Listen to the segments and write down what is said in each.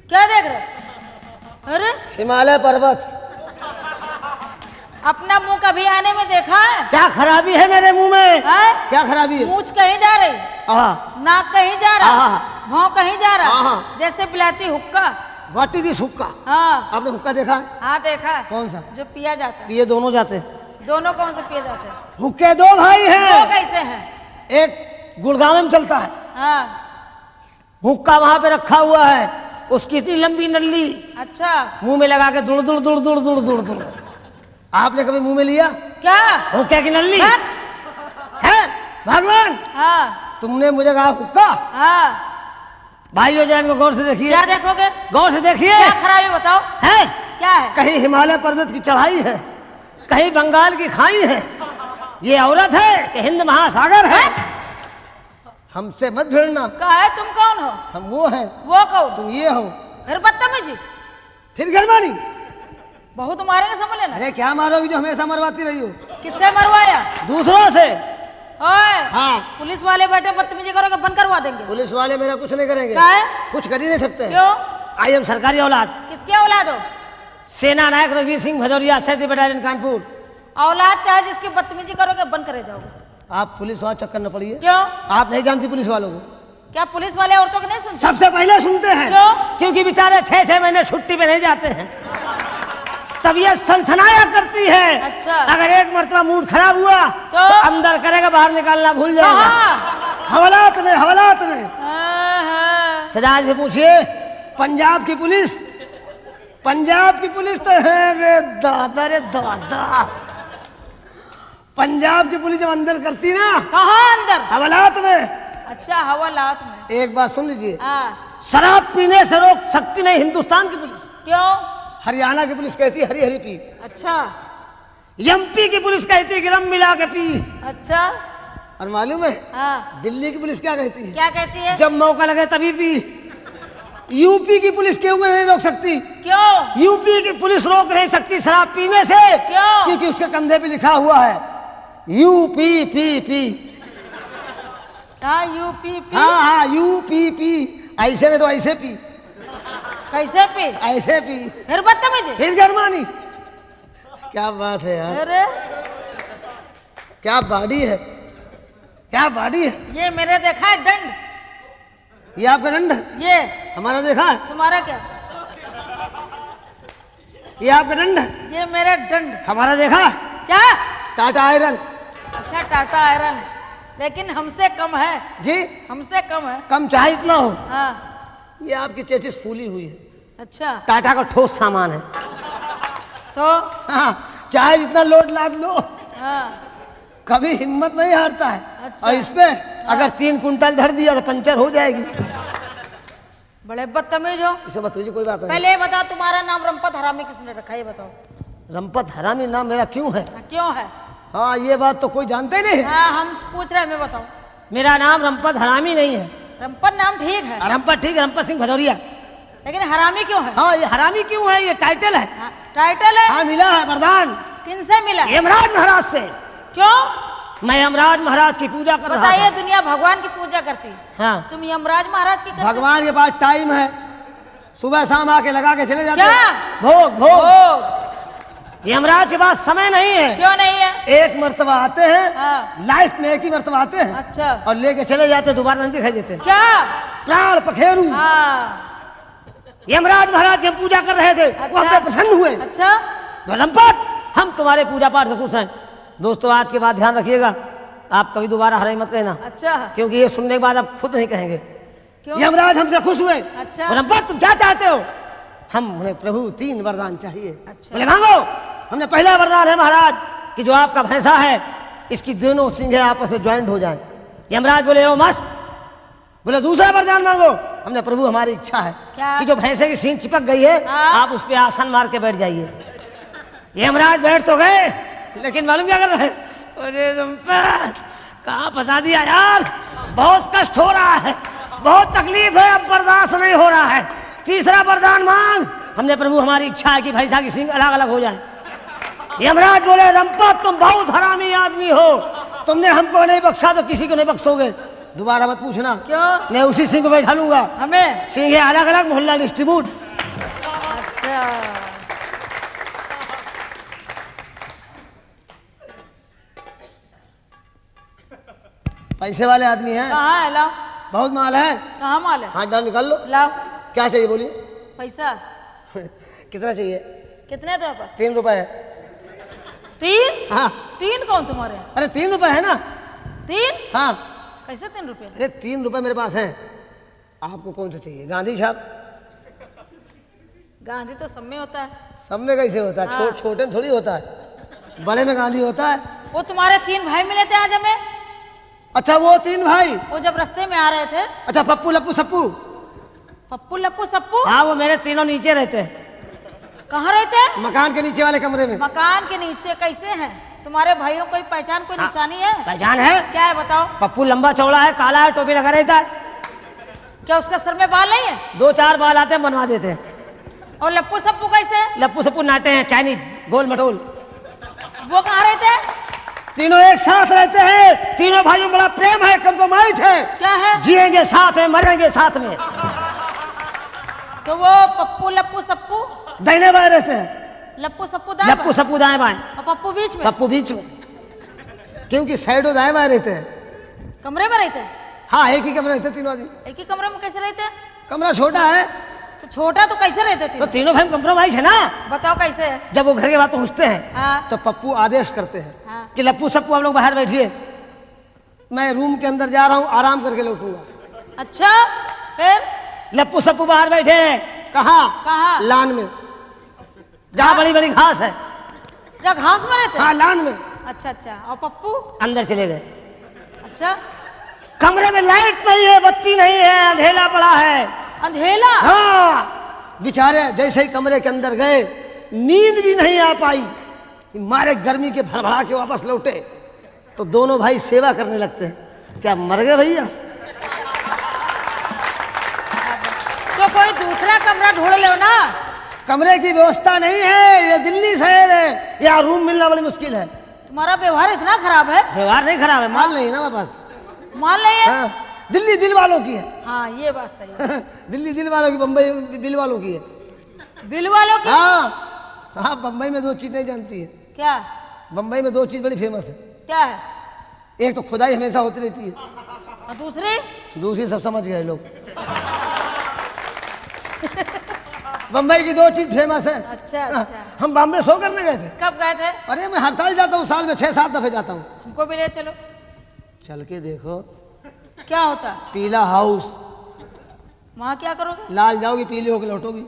क्या देख रहे? अरे हिमालय पर्वत। अपना मुंह कभी आने में देखा है? क्या खराबी है मेरे मुंह में? है? क्या खराबी है? मूंछ कहीं जा रही, नाक कहीं जा रहा, भौं कहीं जा रहा, जैसे बिलाती हुक्का। व्हाट इज दिस हुक्का? हाँ। आपने हुक्का देखा है? हाँ देखा है। कौन सा? जो पिया जाता है। पिए दोनों जाते हैं। दोनों कौन से पिए जाते हैं? हुक्के दो भाई हैं। दो कैसे हैं? एक गुड़गांव में चलता है। हाँ। हुक्का वहां पे रखा हुआ है, उसकी इतनी लंबी नल्ली। अच्छा। मुंह में लगा के दुड़ दुड़ दुड़ दुड़ दुड़ दुड़ दुड़। आपने कभी मुंह में लिया? क्या? हुक्के की नल्ली है? भगवान, हाँ। तुमने मुझे कहा हुक्का? हाँ। भाइयों जरा इनको गौर से देखिए। क्या देखोगे? गौर से देखिए। क्या खराबी बताओ? है क्या है? कहीं हिमालय पर्वत की चढ़ाई है, कहीं बंगाल की खाई है, ये औरत है कि हिंद महासागर है? हमसे मत भिड़ना। क्या है? तुम कौन हो? हम वो हैं। वो कौन? तुम ये हो। फिर बदतमीजी, फिर गरबानी। बहुत मारेंगे, समझ लेना। अरे क्या मारोगी जो हमेशा मरवाती रही हो? किससे मरवाया? दूसरों से। ओए, हाँ। पुलिस वाले बैठे, बदतमीजी करोगे बंद करवा देंगे। पुलिस वाले मेरा कुछ नहीं करेंगे। क्या है? कुछ कर ही नहीं सकते। क्यों? आई एम सरकारी औलाद। किसकी औलाद हो? सेना नायक रघुवीर सिंह भदौरिया, 7वीं बटालियन कानपुर। औलाद चाहे जिसकी बदतमीजी करोगे बंद करे जाओगे। आप पुलिस वाला चक्कर न पड़िए। क्यों? आप नहीं जानती पुलिस वालों को। क्या पुलिस वाले औरतों को नहीं सुनते? सबसे पहले सुनते हैं। क्यों? क्योंकि बेचारे 6-6 महीने छुट्टी पे नहीं जाते हैं, तबीयत सनसनाया करती है। अच्छा। अगर एक मरतबा मूड खराब हुआ तो अंदर करेगा, बाहर निकालना भूल जाएगा। हवालात में, हवालात में। सजा से पूछिए, पंजाब की पुलिस, पंजाब की पुलिस तो है रे दादा, रे दादा। पंजाब की पुलिस जब अंदर करती ना। कहाँ अंदर? हवालात में। अच्छा, हवालात में। एक बात सुन लीजिए, हाँ। शराब पीने से रोक सकती नहीं हिंदुस्तान की पुलिस। क्यों? हरियाणा की पुलिस कहती है हरी हरी पी। अच्छा। एमपी की पुलिस कहती है कि रम मिला के पी। अच्छा। और मालूम है हाँ। दिल्ली की पुलिस क्या कहती है? क्या कहती है? जब मौका लगे तभी पी। यूपी की पुलिस क्यों नहीं रोक सकती? क्यों? यूपी की पुलिस रोक नहीं सकती शराब पीने से। क्यों? क्योंकि उसके कंधे पे लिखा हुआ है यूपी पी पी। हाँ, यूपी पी। हाँ हाँ, यूपी पी। ऐसे नहीं तो ऐसे पी। कैसे पी? ऐसे पी। फिर बदतमीजी, फिर गरमानी। क्या बात है यार, अरे क्या बॉडी है, क्या बॉडी है। ये मेरे देखा है दंड। ये आपका दंड है? ये हमारा देखा है? तुम्हारा क्या? ये आपका दंड है? ये मेरा दंड। हमारा देखा है? क्या? टाटा आयरन। अच्छा, टाटा आयरन, लेकिन हमसे कम है जी। हमसे कम है। कम चाहे इतना हो। हाँ। ये आपकी चेचिस फूली हुई है। अच्छा। टाटा का ठोस सामान है। तो हाँ, चाहे जितना लोड लाद लो, हाँ। कभी हिम्मत नहीं हारता है। अच्छा। और इस पे अगर 3 कुंटल धर दिया तो पंचर हो जाएगी। बड़े बदतमीज हो। इसे बताइए, कोई बात नहीं। पहले ये बताओ, तुम्हारा नाम रंपत हरामी किसने रखा है? ये बताओ। रंपत हरामी नाम मेरा क्यों है? क्यों है? हाँ, ये बात तो कोई जानते नहीं है। हाँ, हम पूछ रहे हैं, मैं बताओ। मेरा नाम रंपत हरामी नहीं है। रंपत नाम ठीक है, रंपत ठीक है, रंपत सिंह भदौरिया। लेकिन हरामी क्यों है? हाँ, ये हरामी क्यों है? ये टाइटल है। हाँ, टाइटल है। हाँ, मिला है वरदान। किनसे मिला? यमराज महाराज से। क्यों? मैं यमराज महाराज की पूजा कर रहा था। बताइए, दुनिया भगवान की पूजा करती है, हाँ, तुम यमराज महाराज की करते हो? भगवान के पास टाइम है, सुबह शाम आके लगा के चले जाते क्या? हैं। भोग भोग। यमराज के पास समय नहीं है। क्यों नहीं है? एक मर्तबा आते हैं। हाँ। लाइफ में एक ही मर्तबा आते हैं। अच्छा। और लेके चले जाते हैं, दोबारा नहीं दिखाई देते। क्या? प्राण पखेरु। हाँ। यमराज महाराज की हम पूजा कर रहे थे। वो हम पे प्रसन्न हुए। अच्छा। रंपत, हम तुम्हारे पूजा पाठ से खुश हैं। दोस्तों, आज के बाद ध्यान रखिएगा, आप कभी दोबारा हराई मत कहना। अच्छा। क्योंकि ये सुनने के बाद आप खुद नहीं कहेंगे। क्यों? यमराज हमसे खुश हुए। अच्छा। रंपत, तुम क्या चाहते हो? हमने प्रभु 3 वरदान चाहिए। अच्छा। बोले मांगो। हमने पहला वरदान है महाराज कि जो आपका भैंसा है, इसकी दोनों सिंगे आपस में ज्वाइंट हो जाएं। यमराज बोले ओ मस्त। बोले दूसरा वरदान मांगो। हमने प्रभु हमारी इच्छा है क्या? कि जो भैंसे की सींग चिपक गई है, हाँ? आप उस पे आसन मार के बैठ जाइए। यमराज बैठ तो गए, लेकिन मालूम क्या कर रहे हैं? अरे रंपत, कहाँ फंसा दिया यार, बहुत कष्ट हो रहा है, बहुत तकलीफ है, अब बर्दाश्त नहीं हो रहा है। तीसरा वरदान मांग। हमने प्रभु हमारी इच्छा है कि भैंसा की सींग अलग अलग हो जाए। यमराज बोले रंपत, तुम बहुत हरामी आदमी हो, तुमने हमको नहीं बख्शा तो किसी को नहीं बख्शोगे। दोबारा मत पूछना। क्यों? मैं उसी सिंह पे बैठा लूंगा। हमें सिंह है अलग अलग, मोहल्ला डिस्ट्रीब्यूट। अच्छा पैसे वाले आदमी हैं। कहाँ है? लाओ। बहुत माल है। कहाँ माल है? हाथ डाल निकाल लो। लाओ। क्या चाहिए बोलिए। पैसा कितना चाहिए? कितने है तुम्हारे पास? 3 रुपए है। 3? हाँ। 3 कौन तुम्हारे? अरे 3 रुपए है ना। 3? हाँ। कैसे 3 रुपए? अरे 3 रुपए मेरे पास है। आपको कौन सा चाहिए? गांधी छाप? गांधी तो सब में होता है। सब में कैसे होता है? हाँ। छोटे में थोड़ी होता है, बड़े में गांधी होता है। वो तुम्हारे 3 भाई मिले थे आज हमें। अच्छा वो 3 भाई? वो जब रास्ते में आ रहे थे। अच्छा पप्पू लप्पू सप्पू? पप्पू लप्पू सप्पू? हाँ वो मेरे तीनों नीचे रहते हैं। कहाँ रहते हैं? मकान के नीचे वाले कमरे में। मकान के नीचे? कैसे हैं तुम्हारे भाइयों? कोई पहचान, कोई निशानी है? पहचान है। क्या है बताओ? पप्पू लंबा चौड़ा है, काला है, टोपी लगा रहता है। क्या उसका सर में बाल नहीं है? 2-4 बाल आते हैं, बनवा देते हैं। और लप्पू सप्पू कैसे? लप्पू सप्पू नाटे हैं, चाइनीज गोल मटोल। वो कहाँ रहते हैं? तीनों एक साथ रहते हैं। तीनों भाइयों में बड़ा प्रेम है, कंप्रोमाइज है। क्या है? जिएंगे साथ में, मरेंगे साथ में। तो वो पप्पू लप्पू सप्पू दाहिने बाएं रहते हैं। लप्पू सप्पू दाएं लप्पू सप्पू दाएं बाएं और पप्पू बीच में? पप्पू बीच में, क्योंकि साइडों दाएं बाएं रहते हैं। कमरे में रहते हैं? हाँ एक ही कमरे रहते हैं तीनों आदमी। एक ही कमरे में कैसे रहते हैं? कमरा छोटा है तो छोटा तो कैसे रहते थे? तो तीनों भाई कंप्रोमाइज है ना। बताओ कैसे है? जब वो घर के बाद पहुंचते हैं हाँ। तो पप्पू आदेश करते हैं हाँ। कि लप्पू सप्पू आप लोग बाहर बैठिए, मैं रूम के अंदर जा रहा हूँ, आराम करके लौटूंगा। अच्छा फिर? लप्पू सप्पू बाहर बैठे हैं। कहाँ? कहाँ? लान में, जहाँ बड़ी बड़ी घास है। जहाँ घास में रहते हैं? हाँ लान में। अच्छा अच्छा। और पप्पू? अंदर चले गए। अच्छा। कमरे में लाइट नहीं है, बत्ती नहीं है, अंधेला पड़ा है। अंधेला? हाँ। बेचारे जैसे ही कमरे के अंदर गए, नींद भी नहीं आ पाई, मारे गर्मी के भड़बड़ा के वापस लौटे तो दोनों भाई सेवा करने लगते हैं। क्या मर गए भैया? तो कोई दूसरा कमरा ढूंढ लो ना। कमरे की व्यवस्था नहीं है, ये दिल्ली शहर है, यहाँ रूम मिलना बड़ी मुश्किल है। तुम्हारा व्यवहार इतना खराब है? व्यवहार नहीं खराब है, माल नहीं है ना मेरे पास। मान नहीं है? हाँ, दिल्ली दिल वालों की है। हाँ ये बात सही है। दिल्ली दिल वालों की, बम्बई बिल वालों की है। बिल वालों की? हाँ हाँ, बम्बई में 2 चीज नहीं जानती है। क्या? बम्बई में 2 चीज बड़ी फेमस है। क्या है? एक तो खुदाई हमेशा होती रहती है, और दूसरी? दूसरी सब समझ गए लोग। बम्बई की 2 चीज फेमस है। अच्छा अच्छा। हम बॉम्बे शो करने गए थे। कब गए थे? अरे मैं हर साल जाता हूँ, साल में 6-7 दफे जाता हूँ। हमको भी ले चलो। चल के देखो। क्या होता? पीला हाउस। वहाँ क्या करोगे? लाल जाओगी, पीली होकर लौटोगी।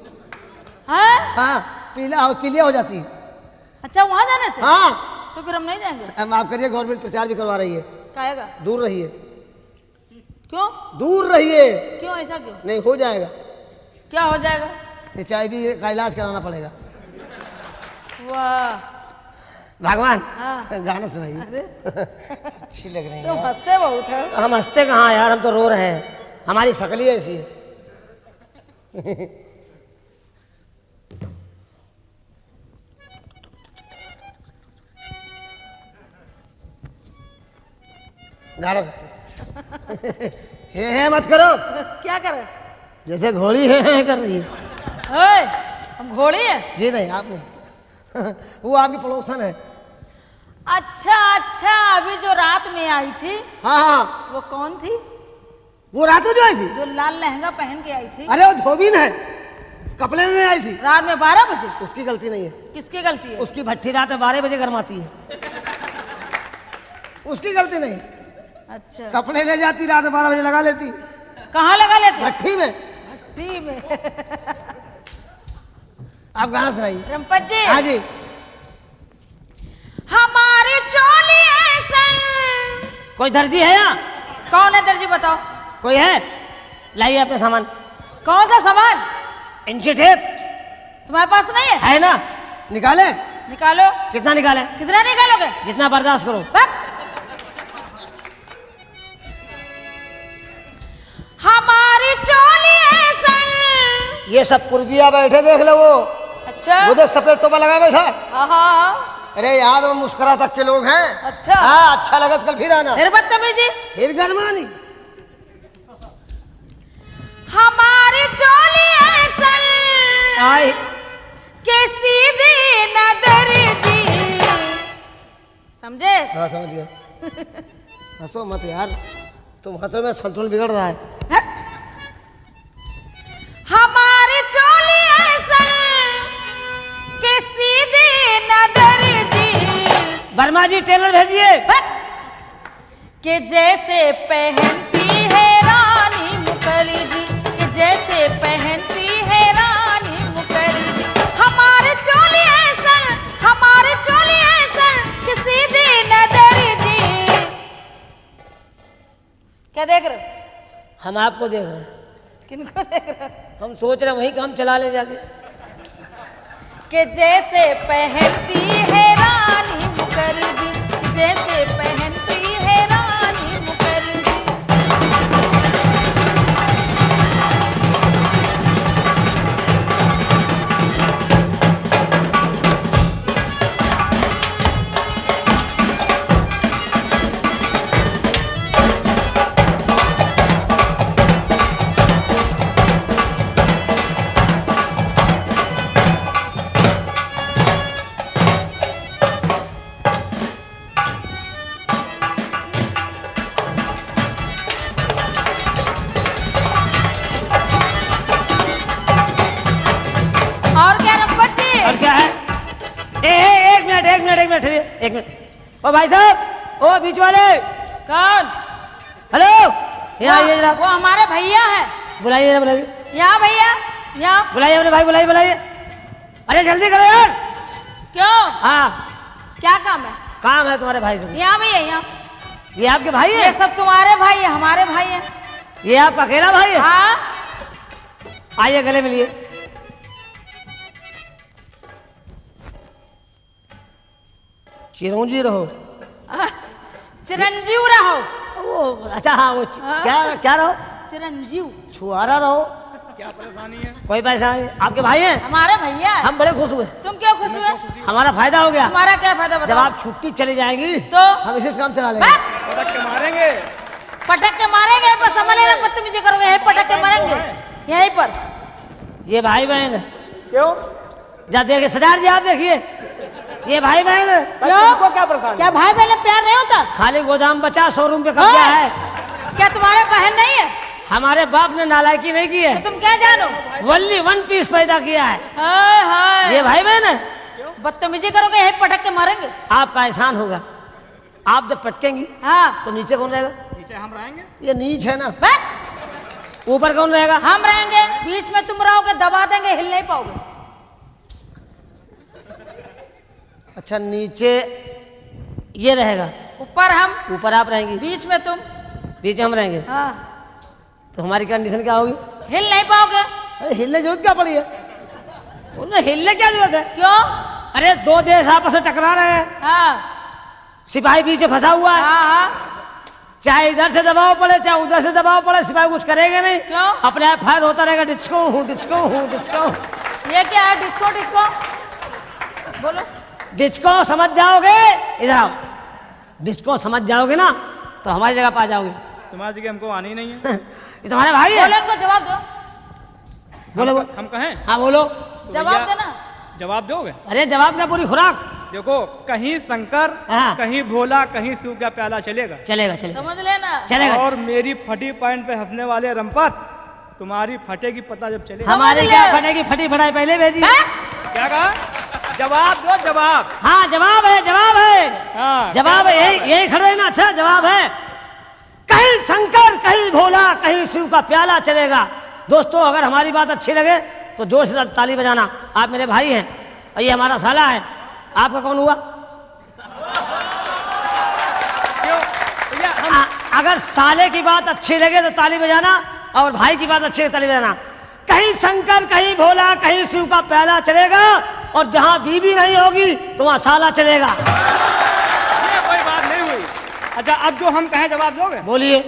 हाँ? हाँ, पीला हाउस पीलिया हो जाती है। अच्छा वहाँ जाने से? हाँ। तो फिर हम नहीं जाएंगे। अब माफ करिए, गवर्नमेंट प्रचार भी करवा रही है। काहेगा? दूर रहिए। क्यों? दूर रहिए। क्यों? ऐसा क्यों? नहीं हो जाएगा। क्या हो जाएगा? HIV का इलाज कराना पड़ेगा। वाह भगवान। हाँ। गाना सुनाइए। अरे अच्छी लग रही तुम है। हंसते बहुत है। हम हंसते कहाँ यार, हम तो रो रहे हैं, हमारी शक्ल ही ऐसी है। गाना हे मत करो, क्या कर रहे? जैसे घोड़ी है कर रही है। ओए, हम घोड़ी हैं? जी नहीं, आप नहीं। वो आपकी पड़ोसन है। अच्छा अच्छा, अभी जो रात में आई थी। हाँ हाँ। वो कौन थी? वो रात में जो आई थी? जो लाल लहंगा पहन के आई थी। अरे वो धोबीन है, कपड़े में आई थी। रात में 12 बजे? उसकी गलती नहीं है। किसकी गलती है? उसकी भट्टी रात में 12 बजे गरमाती है। उसकी गलती नहीं है। अच्छा। कपड़े ले जाती, रात में 12 बजे लगा लेती। कहाँ लगा लेती? भट्टी में। भट्टी में। आप गाना सुनाइए। रमपत जी। हाँ जी। हमारी चोली ऐसन। कोई दर्जी है यहाँ? कौन है दर्जी बताओ? कोई है? लाइए अपने सामान। कौन सा सामान? इंची टेप तुम्हारे पास नहीं है? ना, निकाले। निकालो। कितना निकाले? कितना निकालोगे? जितना बर्दाश्त करो। बक। हमारी चोली ऐसन। ये सब पूर्विया बैठे, देख लो वो। अच्छा। वो देख सफेद टोपा लगा बैठा। हाँ। अरे याद वो मुस्कुरा तक के लोग हैं। अच्छा। हाँ, अच्छा लगत कल फिर आना। फिर बदतमीजी। फिर गरमानी। हमारी चोली ऐसन आई के सीधी नदर जी। समझे? हाँ समझ गया। हंसो मत यार, तुम हंसो में संतुलन बिगड़ रहा है। हमारी चोली ऐसन के सीधी नदर जी। वर्मा जी टेलर भेजिए। कि जैसे पहनती है रानी मुखर्जी जी, कि जैसे पहनती है रानी मुखर्जी जी। हमारे चोली ऐसन, हमारे चोली ऐसन कि सीधी नजर जी। क्या देख रहे हो? हम आपको देख रहे हैं। किनको देख रहे हो? हम सोच रहे हैं वही काम चला ले जाके। कि जैसे पहनती है रानी मुखर्जी जी, जैसे पहनती है रानी मुखर्जी। एक मिनट। ओ भाई साहब, ओ बीच वाले। कौन? हेलो, यहाँ आइए जरा। वो हमारे भैया है। बुलाइए जरा, बुलाइए। यहाँ भैया, यहाँ बुलाइए अपने भाई, बुलाइए बुलाइए। अरे जल्दी करो यार। क्यों? हाँ क्या काम है? काम है तुम्हारे भाई से। यहाँ भैया, यहाँ। ये आपके भाई है? ये सब तुम्हारे भाई है, हमारे भाई है। ये आपका अकेला भाई है? हाँ। आइए गले मिलिए। चिरंजी रहो। चिरंजीव रहो। वो अच्छा, हाँ वो क्या क्या रहो? चिरंजीव। छुआरा रहो। क्या परेशानी है? कोई पैसा नहीं। आपके भाई हैं? हमारे भैया है। हम बड़े खुश हुए। तुम क्यों खुश हुए? हमारा फायदा हो गया। हमारा क्या फायदा बताओ? जब आप छुट्टी चली जाएंगी तो हम इसी से काम चला लेंगे। पटक के मारेंगे। पटक के मारेंगे पर समझ लेना, बदतमीजी करोगे यहीं पटक के मारेंगे यहीं पर। ये भाई बहन है। क्यों? जा देखिए सरदार जी, आप देखिए ये भाई बहन है। क्यों? क्या परेशानी? क्या भाई बहन में प्यार नहीं होता? खाली गोदाम बचा, शोरूम पे कब्जा है। क्या तुम्हारे बहन नहीं है? हमारे बाप ने नालायकी नहीं की है। तो तुम क्या जानो? वल्ली वन पीस पैदा किया है। हाय हाय। ये भाई बहन है। बदतमीजी करोगे यहीं पटक के मारेंगे। आपका एहसान होगा। आप जब पटकेंगी हाँ। तो नीचे कौन रहेगा? नीचे हम रहेंगे। ये नीच है ना। बस ऊपर कौन रहेगा? हम रहेंगे। बीच में तुम रहोगे, दबा देंगे, हिल नहीं पाओगे। अच्छा, नीचे ये रहेगा, ऊपर हम, ऊपर आप रहेंगी, बीच में तुम। बीच में हम रहेंगे। हाँ। तो हमारी कंडीशन क्या होगी? हिल नहीं पाओगे। अरे हिलने जरूरत क्या पड़ी है? उन्हें हिलने क्या जरूरत है? क्यों? अरे दो देश आपस में टकरा रहे हैं, हाँ सिपाही बीच में फंसा हुआ है। हाँ। चाहे इधर से दबाव पड़े चाहे उधर से दबाव पड़े, सिपाही कुछ करेंगे नहीं। क्यों? अपने आप फायर होता रहेगा। डिस्को हूँ, डिस्को हूँ, डिस्को। ये क्या है? डिस्को डिस्को बोलो। डिस्को समझ जाओगे, इधर आओ। डिस्को समझ जाओगे ना तो हमारी जगह पा जाओगे। तुम्हारी जगह हमको आनी नहीं है। ये तुम्हारे भाई है। बोलो, इनको जवाब दो। बोलो बोलो। हम कहें? हाँ बोलो। जवाब भैया, देना। जवाब दोगे? अरे जवाब क्या, पूरी खुराक। देखो, कहीं शंकर, हाँ। कहीं भोला, कहीं शिव का प्याला चलेगा। चलेगा चलेगा समझ लेना। चलेगा। और मेरी फटी पैंट पे हंसने वाले रंपत, तुम्हारी फटेगी पता जब चलेगा। हमारी समझ क्या ले। फटेगी? फटी फटाई पहले भेजी। क्या कहा? जवाब दो, जवाब। हाँ जवाब है, जवाब है। हाँ, जवाब है, यही यही खड़े ना। अच्छा जवाब है, कहीं शंकर, कहीं भोला, कहीं शिव का प्याला चलेगा। दोस्तों अगर हमारी बात अच्छी लगे तो जोर से ताली बजाना। आप मेरे भाई हैं और ये हमारा साला है। आपका कौन हुआ? क्यों? भैया हम अगर साले की बात अच्छी लगे तो ताली बजाना, और भाई की बात अच्छी लगे ताली बजाना। कहीं शंकर, कहीं भोला, कहीं शिव का प्याला चलेगा, और जहां बीबी नहीं होगी तो वहां साला चलेगा। ये कोई बात नहीं हुई। अच्छा, अब जो हम कहें जवाब दोगे? बोलिए।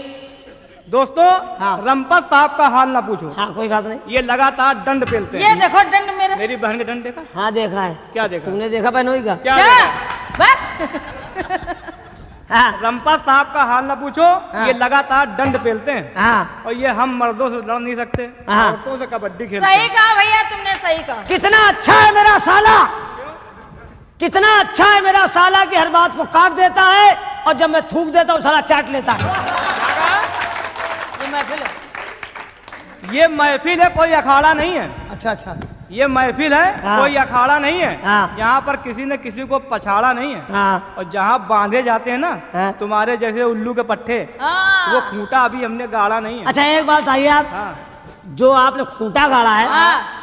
दोस्तों, हाँ। रंपत साहब का हाल ना पूछो। हाँ कोई बात नहीं। ये लगातार दंड पेलते ये हैं। देखो दंड मेरा। मेरी बहन ने दंड देखा? हाँ देखा है। क्या देखा? तुमने देखा बहनोई का? क्या क्या? देखा? बस हाँ। रंपत साहब का हाल ना पूछो, हाँ। ये लगातार दंड पेलते हैं हाँ। और ये हम मर्दों से लड़ नहीं सकते, हाँ। औरतों से कबड्डी खेलते सही हैं। कहा भैया, तुमने सही कहा। कितना अच्छा है मेरा साला, कितना अच्छा है मेरा साला कि हर बात को काट देता है और जब मैं थूक देता हूँ साला चाट लेता है। ये महफिल है। ये महफिल है, कोई अखाड़ा नहीं है। अच्छा अच्छा। ये महफिल है, हाँ। कोई अखाड़ा नहीं है। हाँ। यहाँ पर किसी ने किसी को पछाड़ा नहीं है। हाँ। और जहाँ बांधे जाते हैं ना हाँ। तुम्हारे जैसे उल्लू के पट्टे, हाँ। वो खूंटा अभी हमने गाड़ा नहीं है। अच्छा एक बात आइए आप, हाँ। जो आपने खूंटा गाड़ा है हाँ।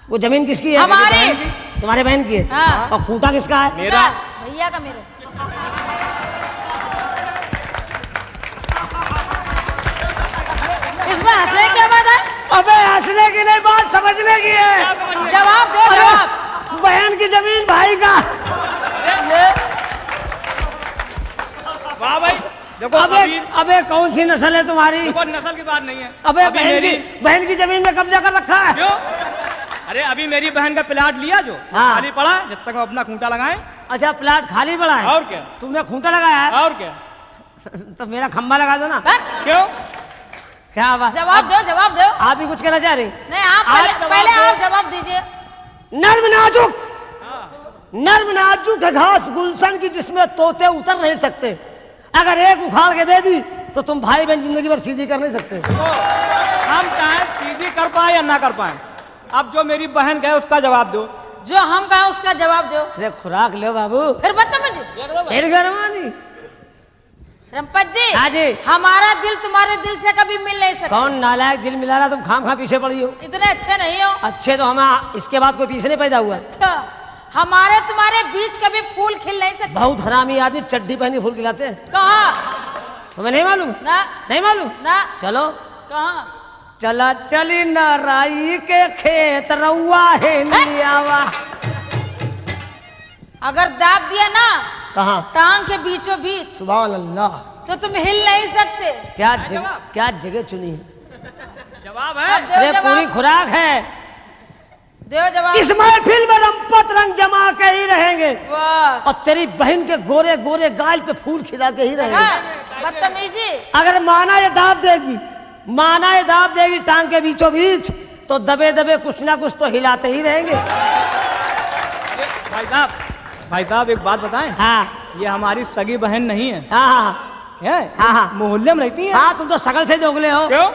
वो जमीन किसकी है? हमारी। तुम्हारे बहन की है। हाँ। और खूंटा किसका है? मेरा। भैया का, मेरे। इसमें हंसने की क्या बात है? अबे हंसने की नहीं, बात समझने की है। जवाब दो, अरे, जवाब। बहन की जमीन भाई का। वाह भाई, देखो अबे अभी अबे कौन सी नस्ल है तुम्हारी? देखो नस्ल की बात नहीं है। अबे अभी मेरी- बहन की जमीन में कब्जा कर रखा है। क्यों? अरे अभी मेरी बहन का प्लाट लिया जो हाँ। खाली पड़ा, जब तक हम अपना खूंटा लगाएं। अच्छा प्लाट खाली पड़ा है? और क्या? तुमने खूंटा लगाया है? और क्या? तो मेरा खंबा लगा दो ना। क्यों? क्या बात? जवाब दो, जवाब दो। आप भी कुछ कहना चाह रही? नहीं, आप आज पहले जवाब पहले दो। आप जवाब दीजिए। नर्म नाजुक, नर्म नाजुक है घास गुलशन की जिसमें तोते उतर नहीं सकते। अगर एक उखाड़ के दे दी तो तुम भाई बहन जिंदगी भर सीधी कर नहीं सकते। तो हम चाहे सीधी कर पाए या ना कर पाए, अब जो मेरी बहन कहे उसका जवाब दो। जो हम कहा उसका जवाब दो। अरे खुराक लो बाबू, फिर बदतमीजी। फिर गरमानी। रंपत जी, हाँ जी। हमारा दिल तुम्हारे दिल से कभी मिल नहीं सकता। कौन नालायक दिल मिला रहा, तुम खाम खा पीछे पड़ी हो। इतने अच्छे नहीं हो। अच्छे तो हम इसके बाद कोई पीछे नहीं पैदा हुआ। अच्छा, हमारे तुम्हारे बीच कभी फूल खिल नहीं सकते। बहुत हरामी आदमी चड्डी पहनी फूल खिलाते हैं। कहाँ? तुम्हें नहीं मालूम? ना नहीं मालूम? ना। चलो कहाँ? चला चली नाराई के खेत रउआ है नियावा। अगर दाब दिया ना कहाँ? टांग के बीचों बीच, सुभान अल्लाह। तो तुम हिल नहीं सकते। क्या जगह चुनी है। जवाब है। अब दो अरे पूरी जवाब, खुराक है। दो जवाब। इस महफिल में रंपत रंग जमा के ही रहेंगे वाह, और तेरी बहन के गोरे गोरे गाल पे फूल खिला के ही रहेंगे। बदतमीजी। अगर माना ये दाब देगी, माना ये दाब देगी टांग के बीचों बीच, तो दबे दबे कुछ ना कुछ तो हिलाते ही रहेंगे। भाई साहब एक बात बताएं, हाँ ये हमारी सगी बहन नहीं है, हाँ हाँ है? हाँ हाँ मोहल्ले में रहती है। हाँ, तुम तो सकल से दोगले हो। क्यों?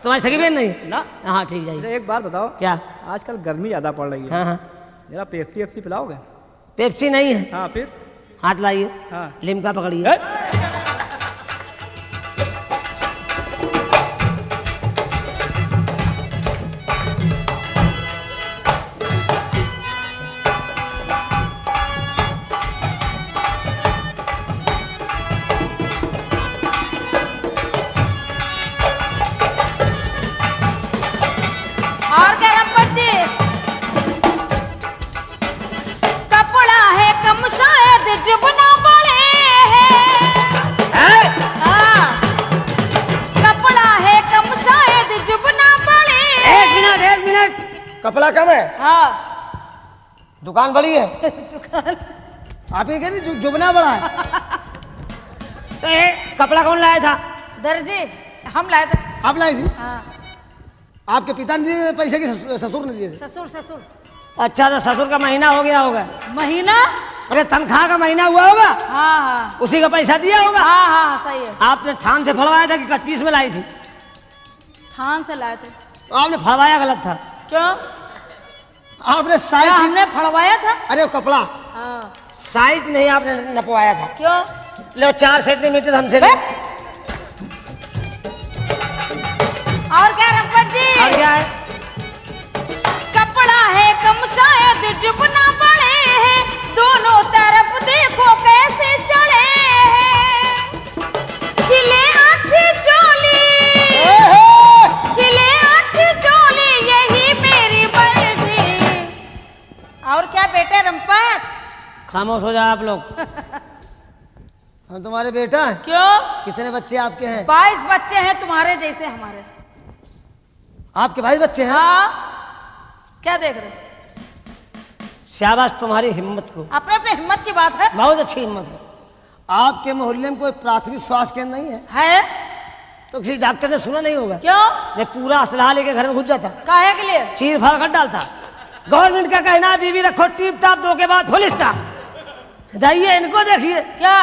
तुम्हारी सगी बहन नहीं? ना। हाँ ठीक जाइए। एक बात बताओ, क्या? आजकल गर्मी ज्यादा पड़ रही है, हाँ हाँ, जरा पेप्सी एप्सी पिलाओगे? पेप्सी नहीं है? हाँ फिर? हाथ लाइए, हाँ। लिमका पकड़िए। है? और क्या रंपत जी? कपड़ा है कम शायद जुबना बड़े हैं। हाँ, कपड़ा है कम शायद जुबना बड़े हैं। एक मिनट, कपड़ा कम है, हाँ, दुकान बड़ी है। आप ही कह रही जुबना बड़ा है। तो ये कपड़ा कौन लाया था? दर्जी हम लाए थे। आप लाई थी? हाँ, आपके पिता ने दिए पैसे की ससुर ने दिए थे? ससुर ससुर। अच्छा, तो ससुर का महीना हो गया होगा। महीना? अरे तनख्वाह का महीना हुआ होगा, हाँ हाँ उसी का पैसा दिया होगा। हाँ हाँ, सही है। आपने थान से फड़वाया था कि कटपीस में लाई थी? थान से लाए थे। तो आपने फड़वाया गलत था। क्यों? आपने क्या साइज, हमने फड़वाया था? अरे वो कपड़ा हाँ। साइज नहीं आपने नपवाया था। क्यों? लो 4 सेंटीमीटर हमसे ले। और क्या रंपत जी? और क्या है? कपड़ा है कम शायद जुबना बड़े हैं, दोनों तरफ देखो कैसे चढ़े हैं। सिले अच्छी चोली, सिले अच्छी चोली, यही मेरी मर्जी। और क्या बेटे रंपत? खामोश हो जाए आप लोग। हम तुम्हारे बेटा हैं। क्यों? कितने बच्चे आपके हैं? 22 बच्चे हैं तुम्हारे जैसे हमारे। आपके भाई बच्चे हैं? हाँ, क्या देख रहे हो? शाबाश तुम्हारी हिम्मत को, अपने अपने हिम्मत की बात है। बहुत अच्छी हिम्मत है। आपके मोहल्ले में कोई प्राथमिक स्वास्थ्य केंद्र नहीं है? है। तो किसी डॉक्टर ने सुना नहीं होगा? क्यों? ये पूरा असलाह लेके घर में घुस जाता, काहे के लिए? चीर फाड़ कर डालता। गवर्नमेंट का कहना है बीवी रखो टीप टाप, 2 के बाद फुल स्टॉप। जाइए इनको देखिए, क्या?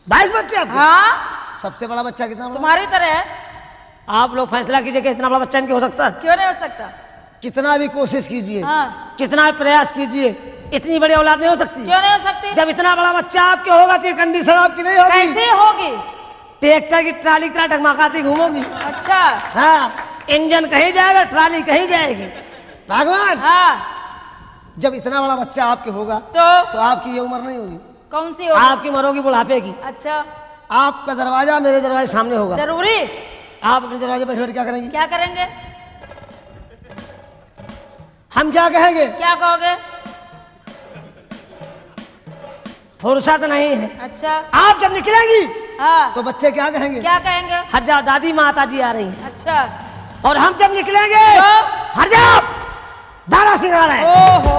22 बच्चे आपके? हाँ, सबसे बड़ा बच्चा कितना बड़ा? तुम्हारी तरह है। आप लोग फैसला कीजिए कि इतना बड़ा बच्चा इनके हो सकता है? क्यों नहीं हो सकता? कितना भी कोशिश कीजिए, हाँ। कितना भी प्रयास कीजिए, इतनी बड़ी औलाद नहीं हो सकती। क्यों नहीं हो सकती? जब इतना बड़ा बच्चा आपके होगा तो ये कंडीशन आपकी नहीं होगी। कैसे होगी? ट्रैक्टर की ट्राली की तरह डगमगाती घूमोगी। अच्छा। हाँ, इंजन कहीं जाएगा, ट्राली कहीं जाएगी। भगवान, हाँ। जब इतना बड़ा बच्चा आपके होगा तो आपकी ये उम्र नहीं होगी। कौन सी होगी? आपकी उम्र होगी बुढ़ापे की। अच्छा, आपका दरवाजा मेरे दरवाजे सामने होगा। जरूरी? आप अपने दरवाजे पर बैठ क्या करेंगी? क्या करेंगे? हम क्या कहेंगे? क्या कहोगे? फुर्सत नहीं है। अच्छा। आप जब निकलेंगी हाँ। तो बच्चे क्या कहेंगे? क्या कहेंगे? हट जाओ, दादी माता जी आ रही हैं। अच्छा। और हम जब निकलेंगे, तो? हट जाओ, दादा सिंह आ रहे हैं। ओहो।